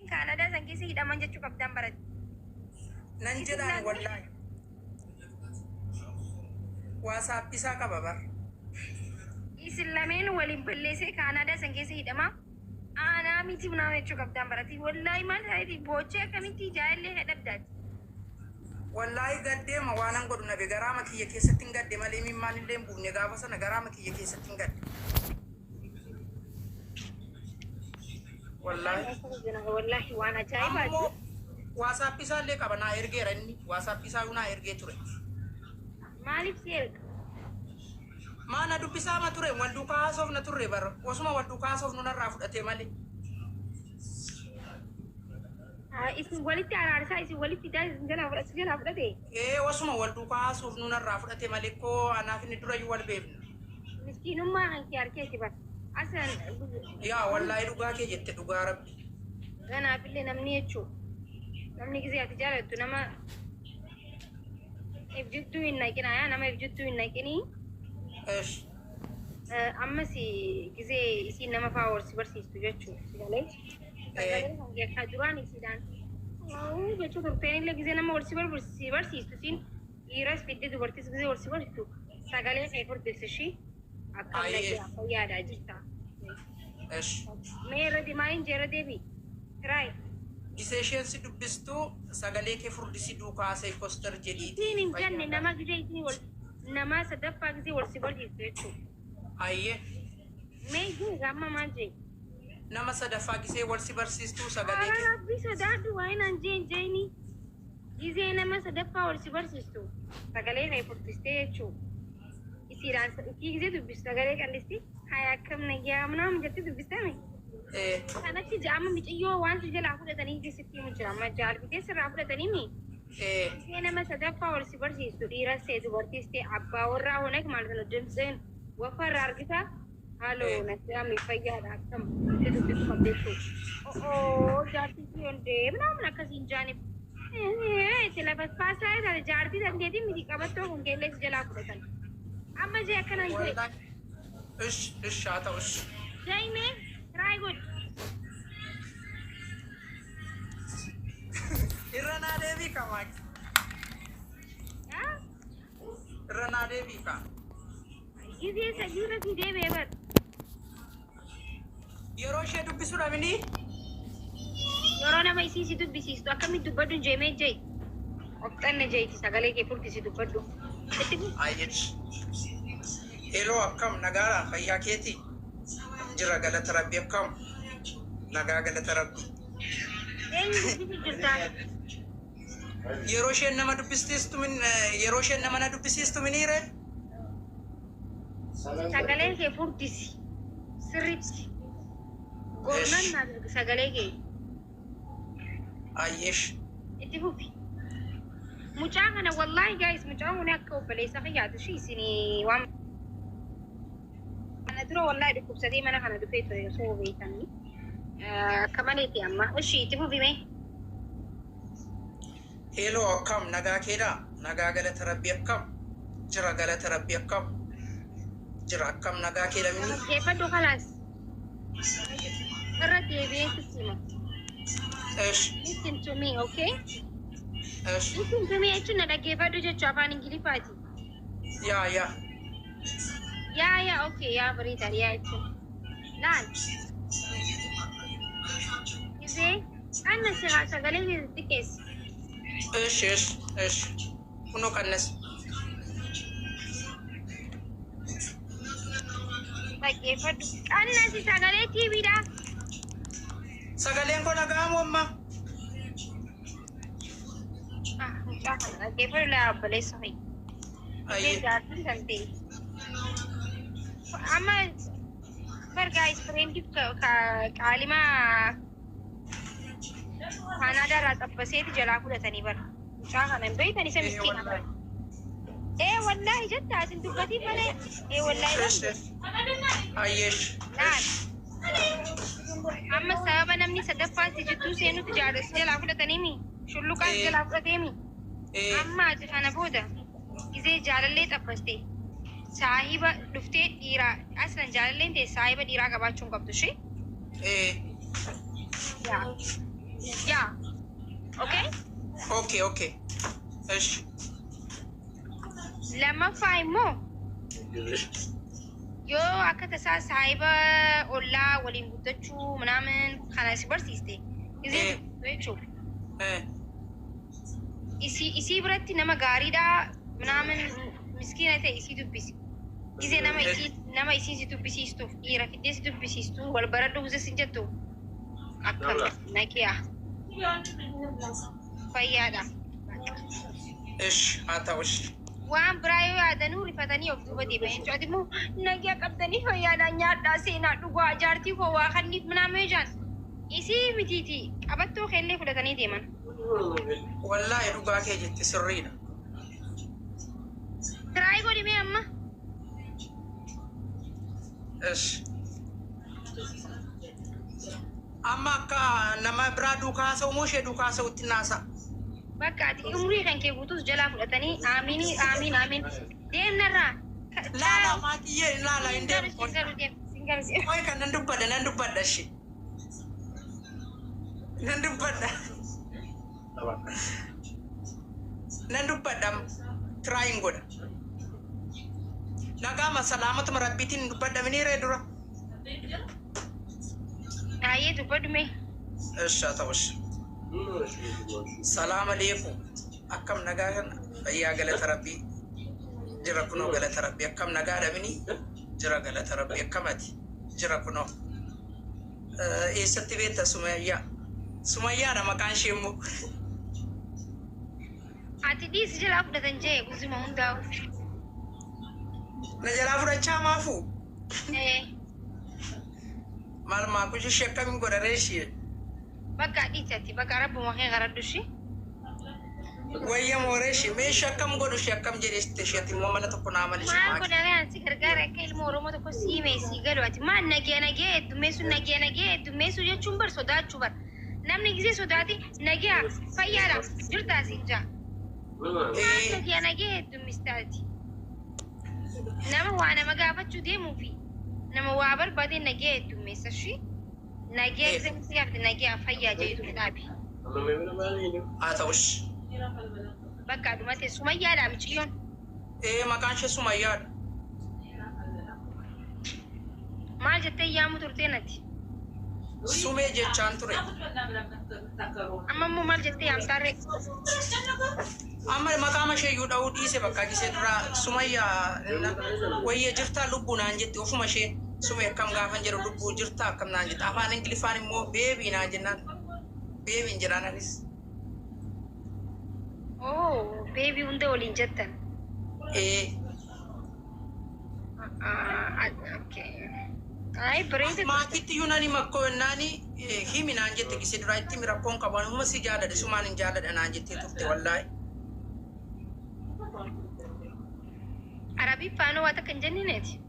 Canada sankeessa hidhaman jechuu qabdan baratti. Nan jedhaan wallahi. WhatsApp isaa qaba bar. Isin lameen waliin balleessee Canada sankeessa hidhama. Aanaa miti munaa jechuu qabdan baratti. Wallahi maal ta'eeti boochee akkamitti jaalllee hedhabdaati. Wallahi gaddeema waanan godhu nabe garaama kiyya keessatti hin gadde malee mimmaan illee hin buufne gaafa sana garaama kiyya keessatti hin gadde. Wallahi waan ajaa'ibaati. WhatsApp isaa illee qaba naa ergeera inni WhatsApp isaa naa ergee ture. Maaliif si erga? Maana dubbisaa ma ture wal duukaa haasofna turre bara osuma wal duukaa haasofnu narraa fudhatee malee. Isin walitti araarsaa isin walitti jalaa fudhate. Osuma wal duukaa haasofnu narraa fudhatee malee koo anaaf inni dura wal beeknu. Miskiinummaa hanqii harkeeti bara. Asan yaa wallahi dhugaa kee jette dhugaa rabbi. Kanaafillee namni jechuun namni gisee ati jaalattu nama ibjittuu hin naqinaa yaa nama ibjittuu hin naqinii. Ammas gisee isiin nama fa'aa horsi barsiistu jechuudha sigalee. Sagalee akka duraan isiidhaan jechuu turteen illee gisee nama horsi barsiistu siin dhiiras fidde dubartis gisee horsi barsiistu sagalee kee furdis ishii akka yaadaa jirta. Mee irra dimaa'in jeera deebi. Tiraay. Gisee isheen si dubbistu sagalee kee furdisi duukaa see poster jedhii. Isiin hin janne nama gisee isiin wal nama sadaffaa gisee horsi barsiistu jechuudha. Ayyee. Mee gisee gamma maal jee? Nama sadaffaa gisee wal si barsiistu sagalee kee. Rabbi sodaadhu waa'in an jeeni. Gisee nama sadaffaa wal si barsiistu sagalee kee furdistee jechuudha. Isiidhaan isii gisee dubbistu sagalee qallisti. Haa akkam nagyaa amnaam jettee dubbistame. Kanatti jaama mixiyyoo waan si jalaa fudhatanii keessatti himu jira. Amma jaalbitee sirraa fudhatanii mi? Gisee nama sadaffaa wal si barsiistu dhiiras ta'e dubartiis ta'e abbaa warraa hoonag maal sana hojjetuseen wafarraa argita. Haaloo natti fayyaadha akkam itti dubbisu qabdeessu. Jaartii yoon deemnaa akkasiin jaaniif. Itti lafa paasaa irraa jaartii dandeetii miti qabattoo kun keellee si jalaa fudhatan. Amma jee akkanaan jee. Ish haa ta'u ish. Jaime, try good. Irra naa deebii kamaaki. Irra naa deebii kaa. Gisee sagiirra si deebee bar. Yeroo ishee dubbisuudha mini. Yeroo nama isii si dubbisiistu akkamitti dubbadhu jeemee jee. Oqxanna jeeti sagalee kee furdisi dubbadhu. Ayyeesh. Hello akkam nagaadha fayyaa keeti. Jira galata rabbi akkam. Nagaa galata rabbi. Yeroo isheen nama dubbisiistu min yeroo isheen nama na dubbisiistu miniire. Sagalee kee furdisi. Sirriitti. Gornan naa sagalee kee. Ayyeesh. Itti fufi. Mucaa kana wallahi guys mucaa kun akka obboleessa fayyaatu ishii isinii waan kana dura wallahi dhukkubsatee mana kana dhufee ture osoo beekanii akka maleeti amma ishii itti fufime. Hello akkam nagaa keedha nagaa galata rabbi akkam jira galata rabbi akkam jira akkam nagaa keedha mini. Geeffadhu kalaas irra deebi'ee sissima. Listen to me, okay? Listen to me jechuun na dhaggeeffadhu jechuu afaan Ingiliffaati. Yaa. Yaa, okay, yaa bareeda yaa jechuun. Laal. Gisee kanna siraa sagalee keessatti keessa. Kunoo kannas. Dhaggeeffadhu. Kannasi sagalee TVdha. Sagaleen kun dhaga'amu amma. Mucaa kana dhaggeeffadhu laa obboleessa fa'i. Jaartiin kan ta'e. Amma bargaa ispreendiif qaalimaa Kaanaadaa irraa xabbaseeti jalaa fudhatanii bara. Mucaa kana hin beektan isa miskiina bara. Wallahi jetta asin dubbatii malee. Wallahi. Ayyeesh. Laal. Amma sababa namni sadaffaatti jittuu seenutti jaarsii jalaa fudhataniimi. Shulluqaas jalaa fudhateemi. Amma ati kana booda gisee jaalallee xabbaste. Saahiba dhuftee dhiiraa aslan jaalalleen ta'e saahiba dhiiraa qabaachuun qabdu ishee. ያ ኦኬ ኦኬ ኦኬ እሺ ለማፋይሞ ዮ አከተሳ ሳይባ ኦላ ወሊን ጉደቹ ምናምን ካላሲ በርሲስቴ እዚ ወይቹ ኢሲ ብረቲ ነማ ጋሪዳ ምናምን ምስኪናተ ኢሲ ዱቢስ ጊዜ ነማ ኢሲ ዱቢሲስቱ ኢራፊዴስ ዱቢሲስቱ ወልበረዱ ውዘ ሲንጀቱ አከም ነቂያ ፈያዳ እሺ አታውሽ waan biraayo yaadanii rifatanii of duuba deebi'anii jechuudha immoo nagaa qabdanii fayyaadhaa nyaadhaa seenaa dhugaa jaartii koo waa kanniif ምናምን jaan isii mitiiti qabattoo keellee fudhatanii deeman. Wallaahi dhugaa kee jetti sirriidha. Tiraayii godhimee amma. Esh. Amma akka nama biraa duukaa sa'u moo ishee duukaa sa'utti naasa? Bakka ati umrii kan kee guutuus jalaa fudhatanii amiin deemnarraa. Laala maatiyyee laala hin deemu. Oye kan nan dubbadha shi. Nan dubbadha tiraayin godha. Nagaama salaamatuma rabbiitiin dubbadha miniiree dura. Ayyee dubbadhume. Eeshaa ta'us. Salaam alaikum. Akkam nagaa kana fayyaa galata rabbii. Jira kunoo galata rabbii akkam nagaa dhabini jira galata rabbii akkamati jira kunoo. Eessatti beekta Sumayyaa? Sumayyaadha maqaan ishee immoo. Ati dhiisi jalaa fudhatan jee guzuma hundaa'u. Na jalaa fudhachaa maafuu? Maal maakushi ishee akkamiin godharee ishee? Bakka dhiisatti bakka rabbuma kee garadhu ishee. Wayya mooree ishee meeshaa akkam godhu ishee akkam jedhee isheetti immoo mana tokko naa malee ishee maal godhanii ansi gargaara akka ilma Oromoo tokko siimee sii galu ati maal nagee heddummeessuu jechuun bar sodaachuu bar namni gisee sodaati nagaa fayyaadha jirtaa siin jaa. Nagee heddummistaati. Nama waa nama gaafachuu deemuu fi nama waa barbaade nagee heddummeessa ishee. Nagee gisee gaafate nagee fayyaa jedhu dhaabi. Haa ta'us. Bakka dhumate Sumayyaadha miciyyoon. Maqaan ishee Sumayyaadha. Maal jettee yaamu turtee nati? Sumee jechaan ture. Amma immoo maal jettee yaamtaarree? Amma maqaama ishee iyyuu dha'uu dhiise bakka gisee duraa Sumayyaa wayyee jirtaa lubbuu naan jetti ofuma ishee Sumee akkam gaafan jedhu lubbuu jirtaa akkam naan jetti afaan Ingiliffaan immoo beebii naan jennaan beebiin jedhaan anis. Oh, baby hunda waliin jettan. Okay. Ay, bareeda. Maatiitti iyyuu nani makkoo naani himi naan jette gisee duraa itti mirakkoon qaban humna si jaaladha sumaan hin jaaladha naan jettee turte wallaahi. Arabii faanoo waa takka hin jennineeti.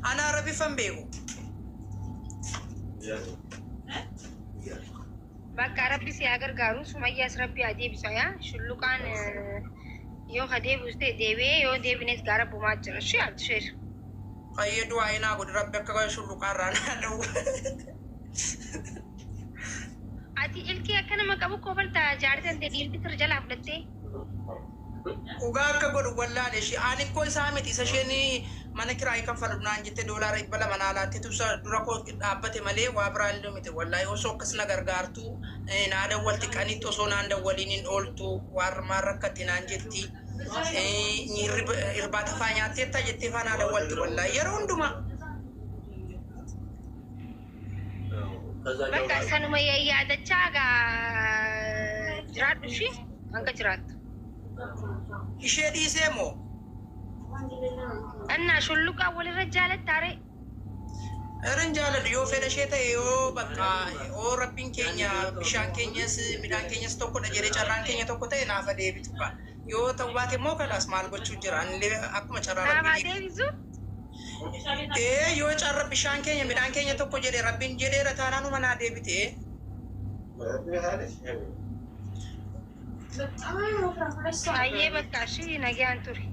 Ana Arabiffan beeku. Bakka Rabbi si haa gargaaru Sumayyaas Rabbi haa deebisa yaa shulluqaan yoo ha deebus ta'e deebi'ee yoo deebinees gaara bumaa jira ishee ati ishee. Fayyadu waa'inaa godhu Rabbi akka shulluqaa irraa naa dha'u. Ati ilkee akka nama qabu koofaltaa jaartan ta'e dhiirti tir jalaa fudhattee. Dhugaa akka godhu wallaalee ishee ani koo isaa miti isa isheen mana kiraayii kanfalu naan jette doolaara 200 manaa laatti tubsa dura koo dhaabbate malee waa biraa illee miti wallaahi osoo akkas na gargaartu naa dawwalti qanitti osoo naan dawwaliin hin ooltu waan rakkatti naan jetti irbaata faa nyaatteetta jettee faa naa dawwalti wallaahi yeroo hundumaa. Bakka sanuma yaadachaa jiraadhu ishee hanga jiraattu. Ishee dhiisee moo? Annaa shulluqaa walirra jaalattaare. Irran jaaladhu yoo fedha ishee ta'e yoo bakka yoo rabbiin keenya bishaan keenyas midhaan keenyas tokkodha jedhee carraan keenya tokko ta'e naaf deebitu ka. Yoo ta'u baate immoo kalaas maal gochuu jira anillee akkuma carraa rabbii deebisu. Yoo carra bishaan keenya midhaan keenya tokko jedhee rabbiin jedheera taanaan manaa deebite. Ayyee bakka ishee nagaan ture.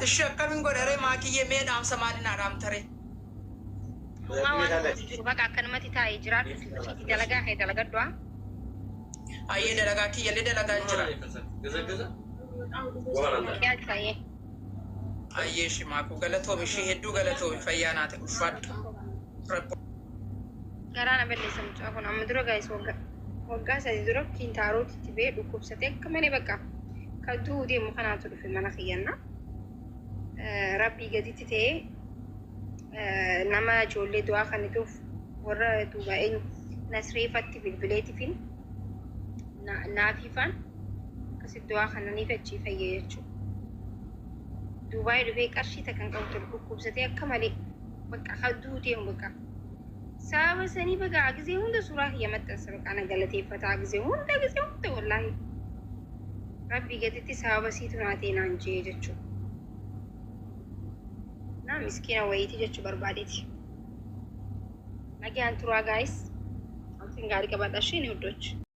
Ishee akkamiin godharee maakiyyee mee dhaamsa maaliin dhaamtare? Bakka akkanumatti taa'ee jiraatu sitti dalagaa kee dalagadhaa. Ayyee dalagaa kiyyallee dalagaa jira. Ayyee shimaakuu galatoomi ishee hedduu galatoomi fayyaa naate ulfaadhu. Garaana balleessa mucaa kun amma dura gaa'is waggaa sadii dura kiintaarooti bee dhukkubsatee akka malee bakka kan du'uu deemu kanaatu dhufe mana kiyyanna. Rabbii gaditti ta'ee nama ijoollee du'aa kanituuf warra duubaa'een nasreefatti bilbileetiifin naafiifaan akkasitti du'aa kananiif achii fayyee jechuudha. Duubaa'ee dhufee qarshii takkan qabu ture dhukkubsatee akka malee bakka kan du'uu deemu bakka. Sababa sanii bagaa gisee hunda suuraa kiyya maxxansa bakka na galateeffataa gisee hunda wallaahi. Rabbii gaditti sababa siitu naatee naan jee jechuudha. Naa miskiina wayiitii jechuu barbaadeeti. Nagaan turaa gaayis. Wanti gaarii qabaadhaa isheen hoddochi.